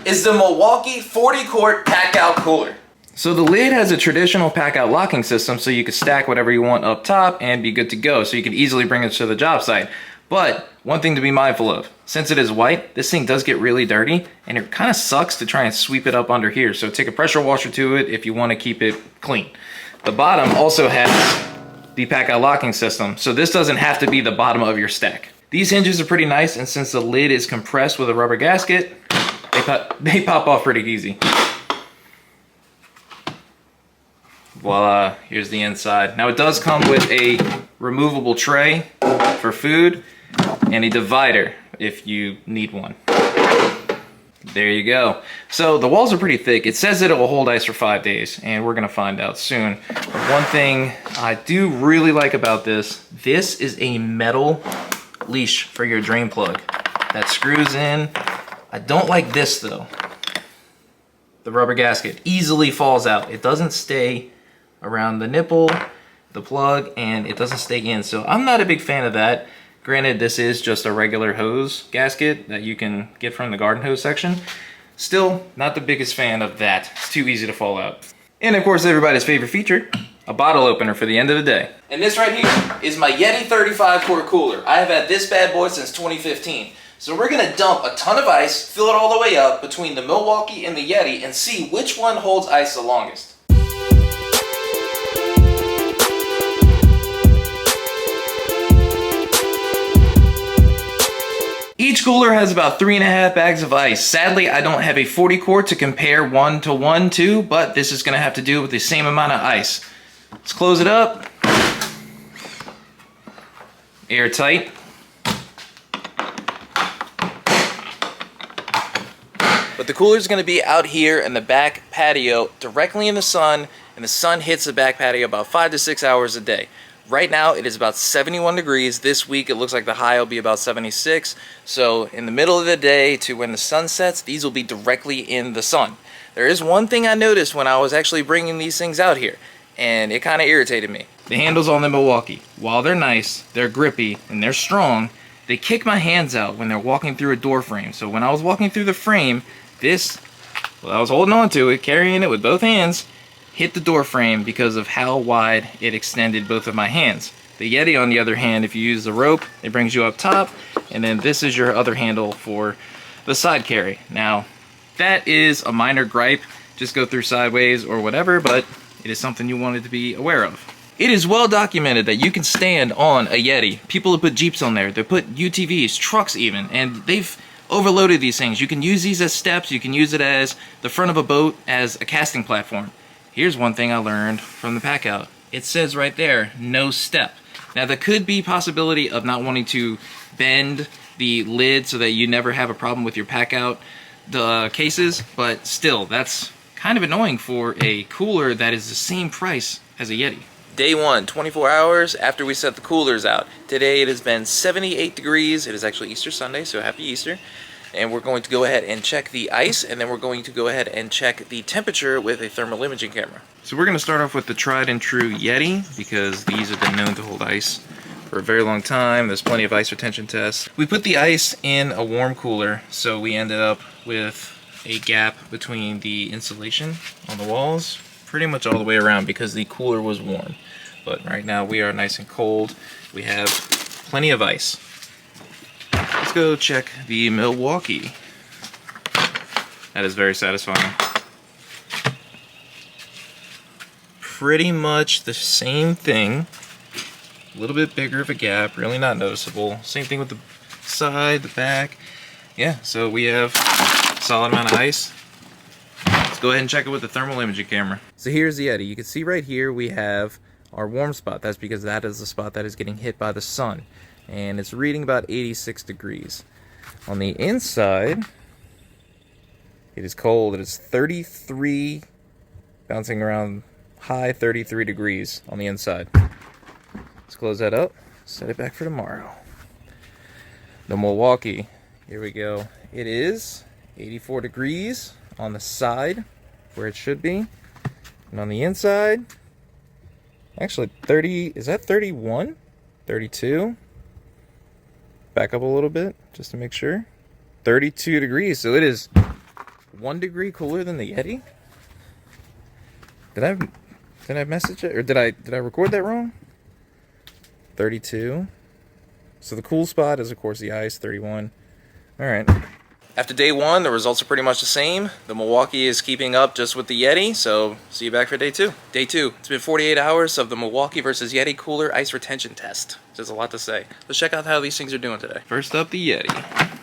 is the Milwaukee 40-quart Packout cooler. So the lid has a traditional Packout locking system, so you can stack whatever you want up top and be good to go, so you can easily bring it to the job site. But one thing to be mindful of, since it is white, this thing does get really dirty, and it kind of sucks to try and sweep it up under here. So take a pressure washer to it if you want to keep it clean. The bottom also has the Packout locking system, so this doesn't have to be the bottom of your stack. These hinges are pretty nice, and since the lid is compressed with a rubber gasket, they pop off pretty easy. Voila, here's the inside. Now it does come with a removable tray for food and a divider if you need one. There you go. So the walls are pretty thick. It says that it will hold ice for 5 days, and we're gonna find out soon. One thing I do really like about this is a metal leash for your drain plug that screws in. I don't like this though. The rubber gasket easily falls out. It doesn't stay around the nipple, the plug, and it doesn't stay in. So I'm not a big fan of that. Granted, this is just a regular hose gasket that you can get from the garden hose section. Still, not the biggest fan of that. It's too easy to fall out. And of course, everybody's favorite feature, a bottle opener for the end of the day. And this right here is my Yeti 35-quart cooler. I have had this bad boy since 2015. So we're gonna dump a ton of ice, fill it all the way up between the Milwaukee and the Yeti, and see which one holds ice the longest. Each cooler has about 3.5 bags of ice. Sadly, I don't have a 40-quart to compare 1-to-1 to, but this is gonna have to do with the same amount of ice. Let's close it up. Airtight. But the cooler is gonna be out here in the back patio, directly in the sun, and the sun hits the back patio about 5 to 6 hours a day. Right now, it is about 71 degrees. This week, it looks like the high will be about 76. So in the middle of the day to when the sun sets, these will be directly in the sun. There is one thing I noticed when I was actually bringing these things out here, and it kind of irritated me. The handles on the Milwaukee, while they're nice, they're grippy, and they're strong, they kick my hands out when they're walking through a door frame. So when I was walking through the frame, I was holding on to it, carrying it with both hands, hit the door frame because of how wide it extended both of my hands. The Yeti, on the other hand, if you use the rope, it brings you up top, and then this is your other handle for the side carry. Now, that is a minor gripe, just go through sideways or whatever, but it is something you wanted to be aware of. It is well documented that you can stand on a Yeti. People have put Jeeps on there, they put UTVs, trucks even, and they've overloaded these things. You can use these as steps, you can use it as the front of a boat as a casting platform. Here's one thing I learned from the Packout. It says right there, no step. Now there could be possibility of not wanting to bend the lid so that you never have a problem with your Packout cases, but still, that's kind of annoying for a cooler that is the same price as a Yeti. Day 1, 24 hours after we set the coolers out. Today it has been 78 degrees. It is actually Easter Sunday, so happy Easter. And we're going to go ahead and check the ice, and then we're going to go ahead and check the temperature with a thermal imaging camera. So we're going to start off with the tried and true Yeti, because these have been known to hold ice for a very long time. There's plenty of ice retention tests. We put the ice in a warm cooler, so we ended up with a gap between the insulation on the walls, pretty much all the way around, because the cooler was warm. But right now we are nice and cold. We have plenty of ice. Let's go check the Milwaukee. That is very satisfying. Pretty much the same thing. A little bit bigger of a gap, really not noticeable. Same thing with the side, the back. Yeah, so we have a solid amount of ice. Let's go ahead and check it with the thermal imaging camera. So here's the Yeti. You can see right here we have our warm spot. That's because that is the spot that is getting hit by the sun. And it's reading about 86 degrees. On the inside, it is cold. It is 33, bouncing around high 33 degrees on the inside. Let's close that up, set it back for tomorrow. The Milwaukee, here we go. It is 84 degrees on the side, where it should be. And on the inside, actually 30, is that 31? 32? Back up a little bit, just to make sure. 32 degrees, so it is 1 degree cooler than the Yeti? Did I message it, or did I record that wrong? 32. So the cool spot is of course the ice, 31. All right. After day 1, the results are pretty much the same. The Milwaukee is keeping up just with the Yeti, so see you back for day 2. Day 2, it's been 48 hours of the Milwaukee versus Yeti cooler ice retention test. There's a lot to say. Let's check out how these things are doing today. First up, the Yeti.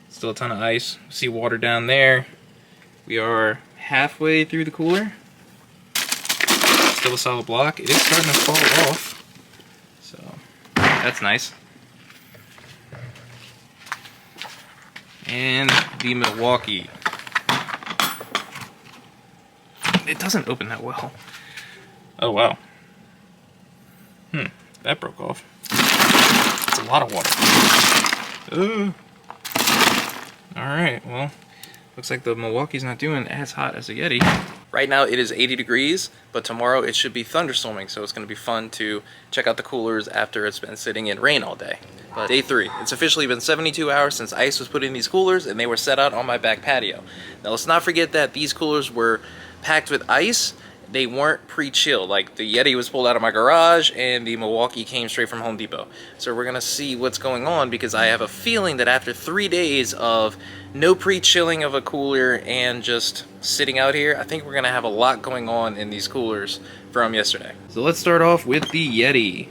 Still a ton of ice. See water down there. We are halfway through the cooler. Still a solid block. It is starting to fall off, so that's nice. And the Milwaukee. It doesn't open that well. Oh wow. That broke off. It's a lot of water. Alright, well, looks like the Milwaukee's not doing as hot as the Yeti. Right now it is 80 degrees, but tomorrow it should be thunderstorming, so it's going to be fun to check out the coolers after it's been sitting in rain all day. But day 3, it's officially been 72 hours since ice was put in these coolers, and they were set out on my back patio. Now let's not forget that these coolers were packed with ice. They weren't pre-chilled. Like the Yeti was pulled out of my garage and the Milwaukee came straight from Home Depot. So we're gonna see what's going on, because I have a feeling that after 3 days of no pre-chilling of a cooler and just sitting out here, I think we're gonna have a lot going on in these coolers from yesterday. So let's start off with the Yeti.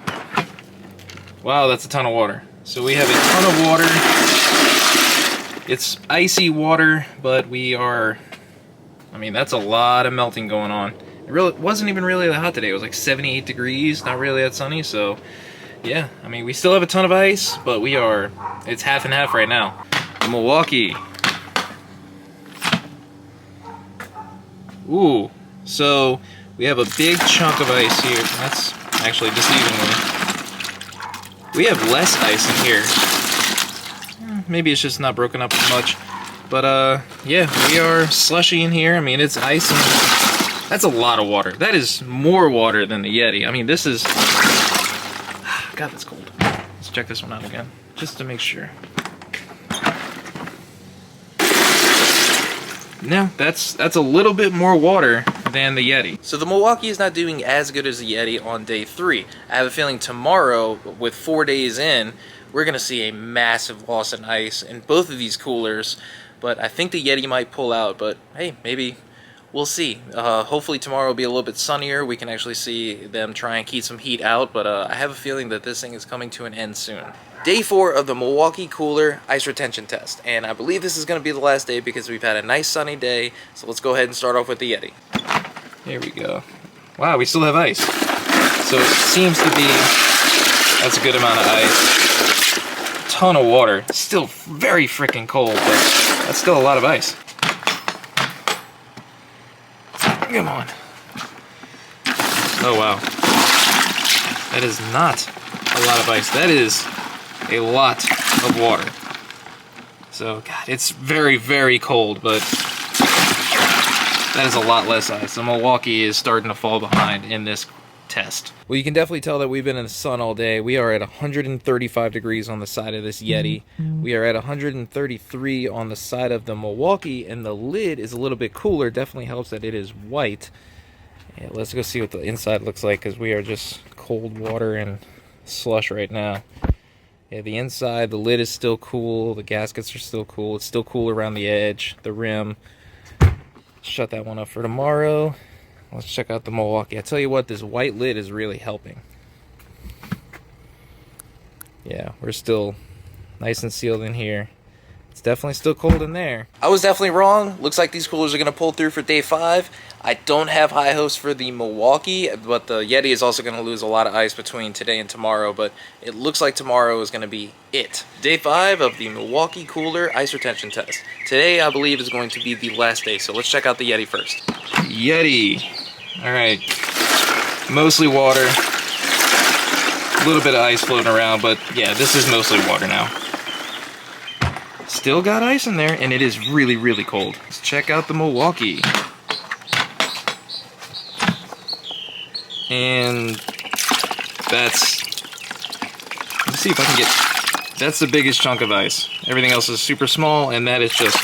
Wow, that's a ton of water. So we have a ton of water. It's icy water, but that's a lot of melting going on. It wasn't even really that hot today. It was like 78 degrees, not really that sunny, so yeah, we still have a ton of ice, but it's half and half right now. The Milwaukee. Ooh, so we have a big chunk of ice here. That's actually deceiving me. We have less ice in here. Maybe it's just not broken up as much. But yeah, we are slushy in here. It's ice and that's a lot of water. That is more water than the Yeti. This is... God, that's cold. Let's check this one out again, just to make sure. No, that's a little bit more water than the Yeti. So the Milwaukee is not doing as good as the Yeti on day 3. I have a feeling tomorrow, with 4 days in, we're going to see a massive loss in ice in both of these coolers. But I think the Yeti might pull out, but hey, maybe we'll see. Hopefully tomorrow will be a little bit sunnier. We can actually see them try and keep some heat out, but I have a feeling that this thing is coming to an end soon. Day 4 of the Milwaukee cooler ice retention test, and I believe this is going to be the last day because we've had a nice sunny day, so let's go ahead and start off with the Yeti. Here we go. Wow, we still have ice. So it seems to be, that's a good amount of ice. Ton of water. Still very freaking cold, but that's still a lot of ice. Come on. Oh wow. That is not a lot of ice. That is a lot of water. So, God, it's very, very cold, but that is a lot less ice. The Milwaukee is starting to fall behind in this test. Well, you can definitely tell that we've been in the sun all day. We are at 135 degrees on the side of this Yeti. We are at 133 on the side of the Milwaukee, and the lid is a little bit cooler. Definitely helps that it is white. Yeah, let's go see what the inside looks like, because we are just cold water and slush right now. Yeah, the inside, the lid is still cool. The gaskets are still cool. It's still cool around the edge, the rim. Shut that one up for tomorrow. Let's check out the Milwaukee. I tell you what, this white lid is really helping. Yeah, we're still nice and sealed in here. It's definitely still cold in there. I was definitely wrong. Looks like these coolers are going to pull through for day 5. I don't have high hopes for the Milwaukee, but the Yeti is also going to lose a lot of ice between today and tomorrow, but it looks like tomorrow is going to be it. Day 5 of the Milwaukee cooler ice retention test. Today, I believe, is going to be the last day, so let's check out the Yeti first. Yeti. Alright. Mostly water. A little bit of ice floating around, but yeah, this is mostly water now. Still got ice in there, and it is really, really cold. Let's check out the Milwaukee. And that's... Let's see if I can get... That's the biggest chunk of ice. Everything else is super small, and that is just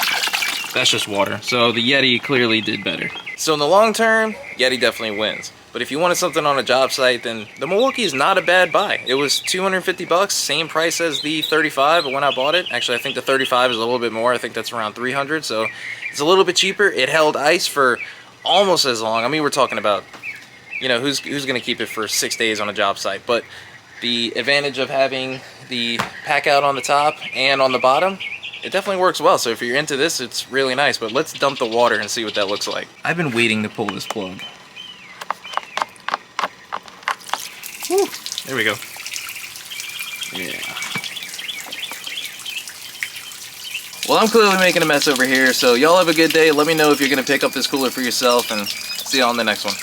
That's just water. So the Yeti clearly did better. So in the long term, Yeti definitely wins. But if you wanted something on a job site, then the Milwaukee is not a bad buy. It was 250 bucks, same price as the 35 when I bought it. Actually, I think the 35 is a little bit more. I think that's around 300, so it's a little bit cheaper. It held ice for almost as long. I mean, we're talking about, you know, who's gonna keep it for 6 days on a job site? But the advantage of having the Packout on the top and on the bottom, it definitely works well. So if you're into this, it's really nice. But let's dump the water and see what that looks like. I've been waiting to pull this plug. Woo, there we go. Yeah. Well, I'm clearly making a mess over here, so y'all have a good day. Let me know if you're going to pick up this cooler for yourself, and see y'all on the next one.